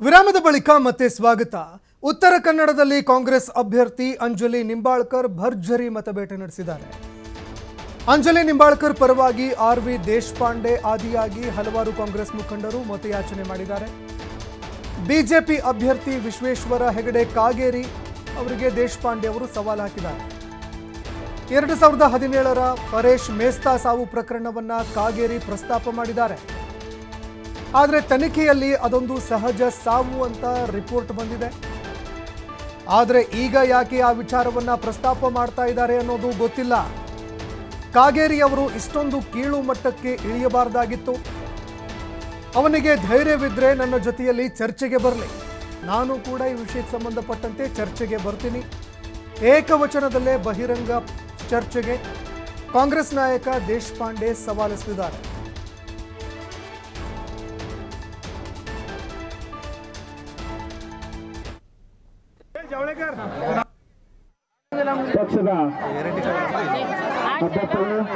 ವಿರಾಮದ ಬಳಿಕ ಮತ್ತೆ ಸ್ವಾಗತ. ಉತ್ತರ ಕನ್ನಡದಲ್ಲಿ ಕಾಂಗ್ರೆಸ್ ಅಭ್ಯರ್ಥಿ ಅಂಜಲಿ ನಿಂಬಾಳ್ಕರ್ ಭರ್ಜರಿ ಮತಬೇಟೆ ನಡೆಸಿದ್ದಾರೆ. ಅಂಜಲಿ ನಿಂಬಾಳ್ಕರ್ ಪರವಾಗಿ ಆರ್.ವಿ. ದೇಶಪಾಂಡೆ ಆದಿಯಾಗಿ ಹಲವಾರು ಕಾಂಗ್ರೆಸ್ ಮುಖಂಡರು ಮತಯಾಚನೆ ಮಾಡಿದ್ದಾರೆ. ಬಿಜೆಪಿ ಅಭ್ಯರ್ಥಿ ವಿಶ್ವೇಶ್ವರ ಹೆಗಡೆ ಕಾಗೇರಿ ಅವರಿಗೆ ದೇಶಪಾಂಡೆ ಅವರು ಸವಾಲು ಹಾಕಿದ್ದಾರೆ. 2017ರ ಪರೇಶ್ ಮೇಸ್ತಾ ಸಾವು ಪ್ರಕರಣವನ್ನ ಕಾಗೇರಿ ಪ್ರಸ್ತಾಪ ಮಾಡಿದ್ದಾರೆ. ಆದರೆ ತನಿಖೆಯಲ್ಲಿ ಅದೊಂದು ಸಹಜ ಸಾವು ಅಂತ ರಿಪೋರ್ಟ್ ಬಂದಿದೆ. ಆದರೆ ಈಗ ಯಾಕೆ ಆ ವಿಚಾರವನ್ನ ಪ್ರಸ್ತಾಪ ಮಾಡ್ತಾ ಇದ್ದಾರೆ ಅನ್ನೋದು ಗೊತ್ತಿಲ್ಲ. ಕಾಗೇರಿ ಅವರು ಇಷ್ಟೊಂದು ಕೀಳು ಮಟ್ಟಕ್ಕೆ ಇಳಿಯಬಾರದಾಗಿತ್ತು. ಅವನಿಗೆ ಧೈರ್ಯವಿದ್ರೆ ನನ್ನ ಜೊತೆಯಲ್ಲಿ ಚರ್ಚೆಗೆ ಬರಲಿ, ನಾನು ಕೂಡ ಈ ವಿಷಯಕ್ಕೆ ಸಂಬಂಧಪಟ್ಟಂತೆ ಚರ್ಚೆಗೆ ಬರ್ತೀನಿ. ಏಕವಚನದಲ್ಲೇ ಬಹಿರಂಗ ಚರ್ಚೆಗೆ ಕಾಂಗ್ರೆಸ್ ನಾಯಕ ದೇಶಪಾಂಡೆ ಸವಾಲಿಸಿದ್ದಾರೆ. ಪಕ್ಷದ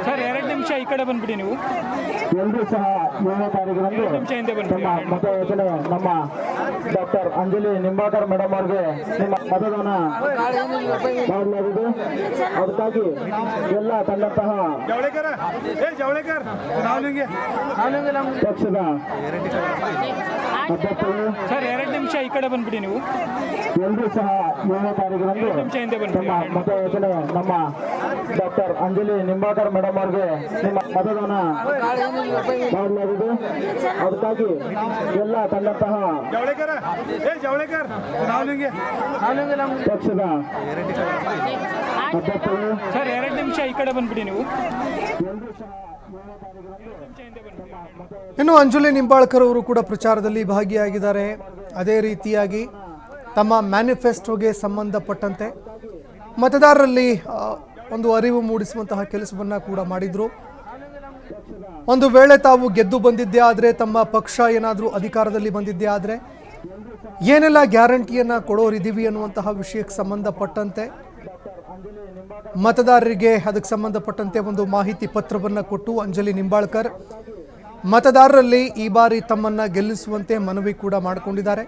ಸರ್ 2 ನಿಮಿಷ ಈ ಕಡೆ ಬಂದ್ಬಿಡಿ. ನೀವು ಎಲ್ಲರೂ ಸಹ 7ನೇ ತಾರೀಕಿನಂದು ನಮ್ಮ ಮತಯಾಚನೆ ನಮ್ಮ ಡಾಕ್ಟರ್ ಅಂಜಲಿ ನಿಂಬಾಳ್ಕರ್ ಮೇಡಮ್ ಅವರಿಗೆ ನಿಮ್ಮ ಮತದಾನ ಮಾಡಲಾಗಿದೆ. ಅದಕ್ಕಾಗಿ ಎಲ್ಲ ತಂದಂತಹ ಪಕ್ಷದ ಸರ್ 2 ನಿಮಿಷ ಈ ಕಡೆ ಬಂದ್ಬಿಡಿ. ನೀವು ಎಲ್ಲರೂ ಸಹ 7ನೇ ತಾರೀಕಿನಂದು ನಮ್ಮ ಮತಯಾಚನೆ ನಮ್ಮ ಡಾಕ್ಟರ್ ಅಂಜಲಿ ನಿಂಬಾಳ್ಕರ್ ಮೇಡಮ್ ಅವರಿಗೆ ನಿಮ್ಮ ಮತದಾನ ಮಾಡಲಾಗಿದೆ. ಅದಕ್ಕಾಗಿ ಎಲ್ಲ ತಂದಂತಹ ಪಕ್ಷದ ಸರ್ 2 ನಿಮಿಷ ಈ ಕಡೆ ಬಂದ್ಬಿಡಿ. ನೀವು ಇನ್ನು ಅಂಜಲಿ ನಿಂಬಾಳ್ಕರ್ ಅವರು ಕೂಡ ಪ್ರಚಾರದಲ್ಲಿ ಭಾಗಿಯಾಗಿದ್ದಾರೆ. ಅದೇ ರೀತಿಯಾಗಿ ತಮ್ಮ ಮ್ಯಾನಿಫೆಸ್ಟೋಗೆ ಸಂಬಂಧಪಟ್ಟಂತೆ ಮತದಾರರಲ್ಲಿ ಒಂದು ಅರಿವು ಮೂಡಿಸುವಂತಹ ಕೆಲಸವನ್ನ ಕೂಡ ಮಾಡಿದ್ರು. ಒಂದು ವೇಳೆ ತಾವು ಗೆದ್ದು ಬಂದಿದ್ದೇ ಆದರೆ, ತಮ್ಮ ಪಕ್ಷ ಏನಾದರೂ ಅಧಿಕಾರದಲ್ಲಿ ಬಂದಿದ್ದೇ ಆದರೆ ಏನೆಲ್ಲ ಗ್ಯಾರಂಟಿಯನ್ನ ಕೊಡೋರಿದ್ದೀವಿ ಅನ್ನುವಂತಹ ವಿಷಯಕ್ಕೆ ಸಂಬಂಧಪಟ್ಟಂತೆ ಮತದಾರರಿಗೆ ಅದಕ್ಕೆ ಸಂಬಂಧಪಟ್ಟಂತೆ ಒಂದು ಮಾಹಿತಿ ಪತ್ರವನ್ನು ಕೊಟ್ಟು ಅಂಜಲಿ ನಿಂಬಾಳ್ಕರ್ ಮತದಾರರಲ್ಲಿ ಈ ಬಾರಿ ತಮ್ಮನ್ನ ಗೆಲ್ಲಿಸುವಂತೆ ಮನವಿ ಕೂಡ ಮಾಡಿಕೊಂಡಿದ್ದಾರೆ.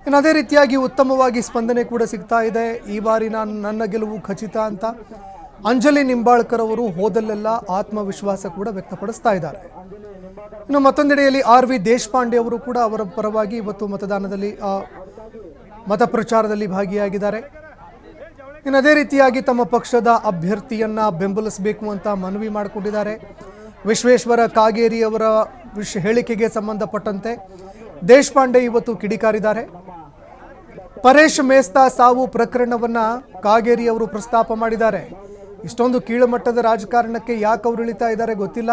ಇನ್ನು ಅದೇ ರೀತಿಯಾಗಿ ಉತ್ತಮವಾಗಿ ಸ್ಪಂದನೆ ಕೂಡ ಸಿಗ್ತಾ ಇದೆ. ಈ ಬಾರಿ ನನ್ನ ಗೆಲುವು ಖಚಿತ ಅಂತ ಅಂಜಲಿ ನಿಂಬಾಳ್ಕರ್ ಅವರು ಹೋದಲ್ಲೆಲ್ಲ ಆತ್ಮವಿಶ್ವಾಸ ಕೂಡ ವ್ಯಕ್ತಪಡಿಸ್ತಾ ಇದ್ದಾರೆ. ಇನ್ನು ಮತ್ತೊಂದೆಡೆಯಲ್ಲಿ ಆರ್.ವಿ. ದೇಶಪಾಂಡೆ ಅವರು ಕೂಡ ಅವರ ಪರವಾಗಿ ಇವತ್ತು ಮತದಾನದಲ್ಲಿ ಮತ ಪ್ರಚಾರದಲ್ಲಿ ಭಾಗಿಯಾಗಿದ್ದಾರೆ. ಇನ್ನು ಅದೇ ರೀತಿಯಾಗಿ ತಮ್ಮ ಪಕ್ಷದ ಅಭ್ಯರ್ಥಿಯನ್ನ ಬೆಂಬಲಿಸಬೇಕು ಅಂತ ಮನವಿ ಮಾಡಿಕೊಂಡಿದ್ದಾರೆ. ವಿಶ್ವೇಶ್ವರ ಕಾಗೇರಿ ಅವರ ಹೇಳಿಕೆಗೆ ಸಂಬಂಧಪಟ್ಟಂತೆ ದೇಶಪಾಂಡೆ ಇವತ್ತು ಕಿಡಿಕಾರಿದ್ದಾರೆ. ಪರೇಶ್ ಮೇಸ್ತಾ ಸಾವು ಪ್ರಕರಣವನ್ನ ಕಾಗೇರಿ ಅವರು ಪ್ರಸ್ತಾಪ ಮಾಡಿದ್ದಾರೆ. ಇಷ್ಟೊಂದು ಕೀಳುಮಟ್ಟದ ರಾಜಕಾರಣಕ್ಕೆ ಯಾಕೆ ಅವರು ಇಳಿತಾ ಇದ್ದಾರೆ ಗೊತ್ತಿಲ್ಲ.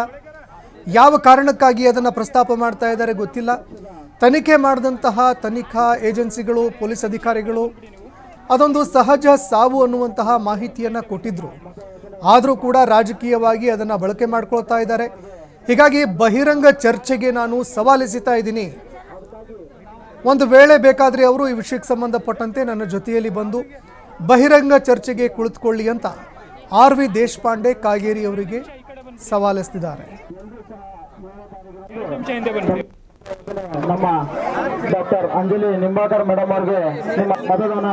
ಯಾವ ಕಾರಣಕ್ಕಾಗಿ ಅದನ್ನು ಪ್ರಸ್ತಾಪ ಮಾಡ್ತಾ ಇದ್ದಾರೆ ಗೊತ್ತಿಲ್ಲ. ತನಿಖೆ ಮಾಡಿದಂತಹ ತನಿಖಾ ಏಜೆನ್ಸಿಗಳು, ಪೊಲೀಸ್ ಅಧಿಕಾರಿಗಳು ಅದೊಂದು ಸಹಜ ಸಾವು ಅನ್ನುವಂತಹ ಮಾಹಿತಿಯನ್ನು ಕೊಟ್ಟಿದ್ರು. ಆದರೂ ಕೂಡ ರಾಜಕೀಯವಾಗಿ ಅದನ್ನು ಬಳಕೆ ಮಾಡ್ಕೊಳ್ತಾ ಇದ್ದಾರೆ. ಹೀಗಾಗಿ ಬಹಿರಂಗ ಚರ್ಚೆಗೆ ನಾನು ಸವಾಲಿಸ್ತಾ ಇದ್ದೀನಿ. ಒಂದು ವೇಳೆ ಬೇಕಾದರೆ ಅವರು ಈ ವಿಷಯಕ್ಕೆ ಸಂಬಂಧಪಟ್ಟಂತೆ ನನ್ನ ಜೊತೆಯಲ್ಲಿ ಬಂದು ಬಹಿರಂಗ ಚರ್ಚೆಗೆ ಕುಳಿತುಕೊಳ್ಳಿ ಅಂತ ಆರ್.ವಿ. ದೇಶಪಾಂಡೆ ಕಾಗೇರಿ ಅವರಿಗೆ ಸವಾಲಿಸಿದ್ದಾರೆ. ನಮ್ಮ ಡಾಕ್ಟರ್ ಅಂಜಲಿ ನಿಂಬಾಳ್ಕರ್ ಮೇಡಮ್ ಅವರಿಗೆ ನಿಮ್ಮ ಮತದಾನ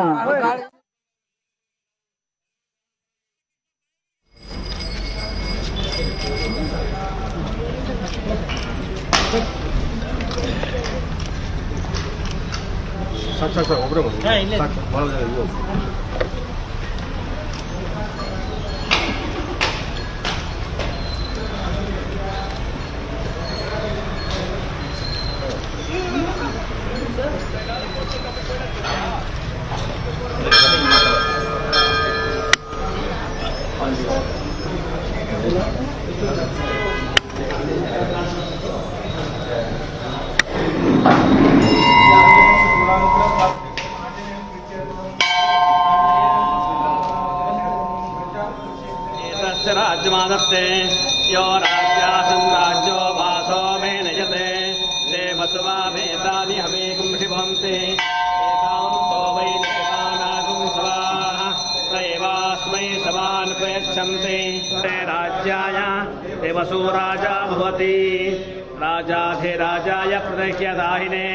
ಸಾಕು ಒಬ್ಬರೇ ಸಾಕು ಭಾಳ ಇದು राज्यमादत्ते यो राज्यासं राज्यो भासो मे नयते ते मत्वा वेदानि हवेगुं शिवन्ति एतावन्तो वै देवानागुं स्वाहा प्रैवास्मै समान् प्रयच्छन्ति ते राज्याय देवसो राजा भवति राजाधिराजाय प्रदह्यदाहिने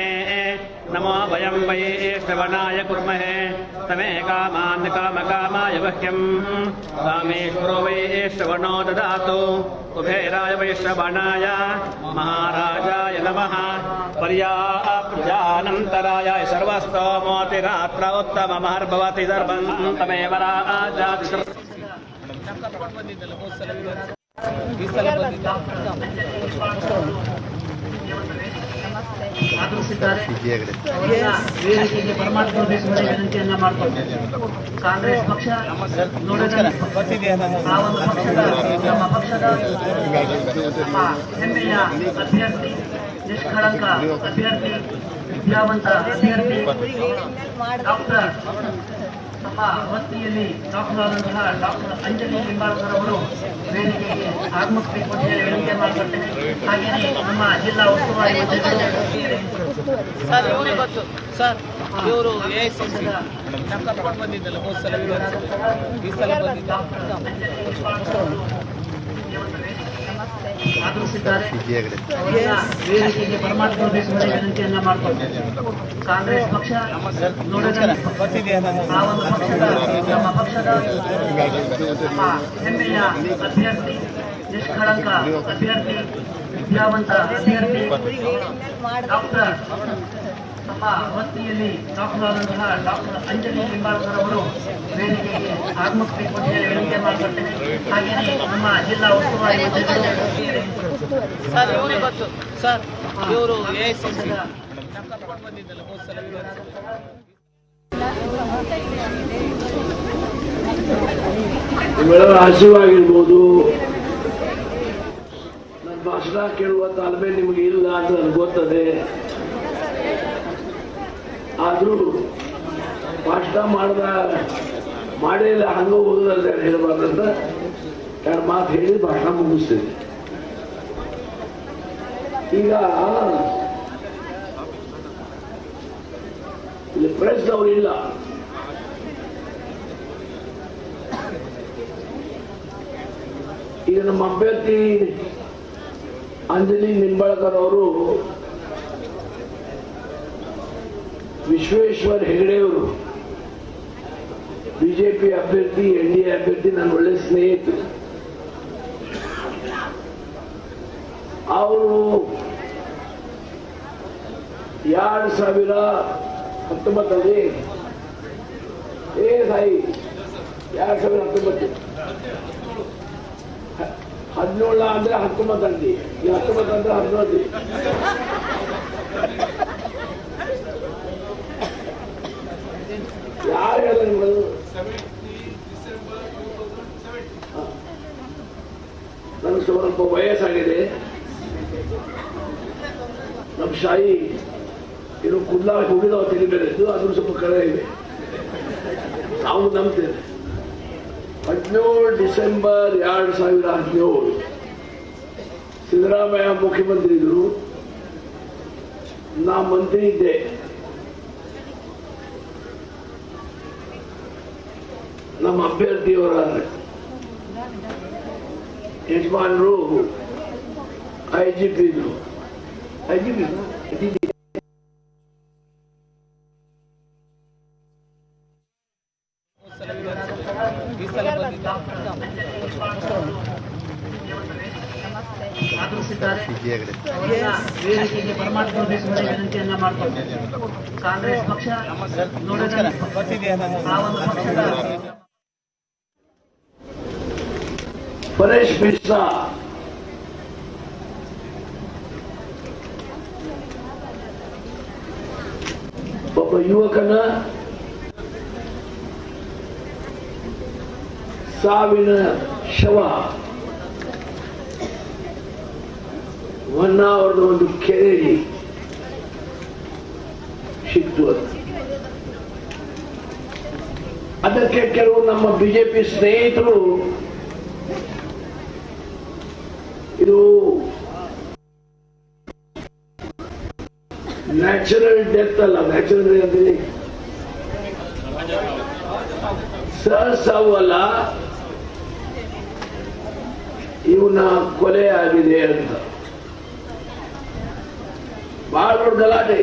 नमो वयं वै श्रवणाय कुर्महे तमे कामान् कामकामाय वह्यं कामेश्वरो वै श्रवणो ददातु कुबेराय वै श्रवणाय महाराजाय नमः पर्याप्यानन्तराय सर्वस्तोमोतिरात्र उत्तममहर्भवति सर्वं तमेव राजाति ವೇದಿಕೆಗೆ ಪರಮಾತ್ಮ ವಿನಂತಿಯನ್ನ ಮಾಡಿಕೊಳ್ತೇವೆ. ಕಾಂಗ್ರೆಸ್ ಪಕ್ಷ ನೋಡಿದ ಆ ಒಂದು ಪಕ್ಷದ ನಮ್ಮ ಪಕ್ಷದ ಹೆಮ್ಮೆಯ ಅಭ್ಯರ್ಥಿ, ನಿಷ್ಕಳಂಕ ಅಭ್ಯರ್ಥಿ, ವಿದ್ಯಾವಂತ ಅಭ್ಯರ್ಥಿ ಡಾಕ್ಟರ್ ನಮ್ಮ ವಸ್ತಿಯಲ್ಲಿ ಡಾಕ್ಟರ್ ಆದಂತಹ ಡಾಕ್ಟರ್ ಅಂಜಲಿ ನಿಂಬಾಳ್ಕರ್ ಅವರು ವೇದಿಕೆಗೆ ಆಗಮಿಸಬೇಕು ಅಂತ ಹೇಳಿ ವಿನಂತಿ ಮಾಡಿಕೊಳ್ತೇನೆ. ಹಾಗೆಯೇ ನಮ್ಮ ಜಿಲ್ಲಾ ಉಸ್ತುವಾರಿ ಸರ್ ಇವರೇ ಗೊತ್ತು ಸರ್, ಇವರು AICC ಕರ್ಕೊಂಡು ಬಂದಿದ್ದಲ್ಲ ಹೋದ ಸಲ ಈ ಸಲ ಆಗಮಿಸಿದ್ದಾರೆ. ವೇದಿಕೆಗೆ ಪರಮಾತ್ಮ ವಿನಂತಿಯನ್ನ ಮಾಡಿಕೊಳ್ತೇವೆ. ಕಾಂಗ್ರೆಸ್ ಪಕ್ಷ ನೋಡಿದ ಆ ಒಂದು ಪಕ್ಷದ ನಮ್ಮ ಪಕ್ಷದ ಹೆಮ್ಮೆಯ ಅಭ್ಯರ್ಥಿ, ನಿಷ್ಕಳಂಕ ಅಭ್ಯರ್ಥಿ, ವಿದ್ಯಾವಂತ ಅಭ್ಯರ್ಥಿ ಡಾಕ್ಟರ್ ನಮ್ಮ ವಸ್ತಿಯಲ್ಲಿ ಡಾಕ್ಟರ್ ಆದಂತಹ ಡಾಕ್ಟರ್ ಅಂಜಲಿ ನಿಂಬಾಳ್ಕರ್ ಅವರು ವೇದಿಕೆಗೆ ಆಗಮಿಸಬೇಕು ಅಂತ ಹೇಳಿ ವಿನಂತಿ ಮಾಡಿಕೊಳ್ತೇನೆ. ಹಾಗೆಯೇ ನಮ್ಮ ಜಿಲ್ಲಾ ಉಸ್ತುವಾರಿ ಸರ್ ಇವರೇ ಗೊತ್ತು ಸರ್, ಇವರು AICC ಕರ್ಕೊಂಡು ಬಂದಿದ್ದಲ್ಲ ಹೋದ ಸಲ ನಿಮ್ಮೆಲ್ಲರ ಆಶೀರ್ವಾಗಿರ್ಬೋದು. ನನ್ನ ಭಾಷಣ ಕೇಳುವ ತಾಳ್ಮೆ ನಿಮಗೆ ಇಲ್ಲ ಅಂತ ನನಗೆ ಗೊತ್ತದೆ. ಆದರೂ ಭಾಷಣ ಮಾಡೇ ಇಲ್ಲ, ಹಂಗ ಹೋಗೋದಲ್ಲ ಹೇಳಬಾರ್ದಂತ ಎರಡು ಮಾತು ಹೇಳಿ ಭಾಷಣ ಮುಗಿಸ್ತೇನೆ. ಈಗ ಇಲ್ಲಿ ಪ್ರೆಸ್ನವ್ರು ಇಲ್ಲ, ಈಗ ನಮ್ಮ ಅಭ್ಯರ್ಥಿ ಅಂಜಲಿ ನಿಂಬಾಳ್ಕರ್ ಅವರು ವಿಶ್ವೇಶ್ವರ್ ಹೆಗಡೆಯವರು ಬಿಜೆಪಿ ಅಭ್ಯರ್ಥಿ, NDA ಅಭ್ಯರ್ಥಿ, ನನ್ನ ಒಳ್ಳೆ ಸ್ನೇಹಿತರು. ಅವರು 2019 ಸಾಯಿ 2019 17 ಅಂದ್ರೆ 19 ಅಂತಿ, 19 ಅಂದ್ರೆ 19 ಯಾರು ಹೇಳಿದ್ರು ನಿಮ್ಮದು? ನನಗೆ ಸ್ವಲ್ಪ ವಯಸ್ಸಾಗಿದೆ. ನಮ್ಮ ಶಾಯಿ ಇನ್ನು ಕುಲ್ಲ ಹೋಗಿದಾವ ತೆಗಿಬೇಕಿದ್ದು, ಅದ್ರ ಸ್ವಲ್ಪ ಕಡೆ ಇದೆ. ನಾವು ನಂಬ್ತೇವೆ. 17 ಡಿಸೆಂಬರ್ 2017 ಸಿದ್ದರಾಮಯ್ಯ ಮುಖ್ಯಮಂತ್ರಿ ಇದ್ರು, ನಾ ಮಂತ್ರಿ ಇದ್ದೆ. ನಮ್ಮ ಅಭ್ಯರ್ಥಿಯವರ ಯಜಮಾನರು IGP ಇದ್ರು. ಆಗಮಿಸಿದ್ದಾರೆ. ವೇದಿಕೆಗೆ ಪರಮಾತ್ಮ ವಿನಂತಿಯನ್ನ ಮಾಡಿಕೊಳ್ತೇವೆ. ಕಾಂಗ್ರೆಸ್ ಪಕ್ಷ ನೋಡಿದ ಆ ಒಂದು ಪಕ್ಷದ ಪರೇಶ್ ಮಿಶ್ರಾ ಒಬ್ಬ ಯುವಕನ ಸಾವಿನ ಶವ ಹೊನ್ನಾವರದ ಒಂದು ಕೆರೆಯಲ್ಲಿ ಸಿಕ್ತು. ಅದಕ್ಕೆ ಕೆಲವು ನಮ್ಮ ಬಿಜೆಪಿ ಸ್ನೇಹಿತರು ಇದು ನ್ಯಾಚುರಲ್ ಡೆತ್ ಅಲ್ಲ, ನ್ಯಾಚುರಲ್ ಅಂದ್ರೆ ಸಹಸಾವು ಅಲ್ಲ, ಇವನ ಕೊಲೆ ಆಗಿದೆ ಅಂತ ಬಹಳ ದೊಡ್ಡ ಗಲಾಟೆ.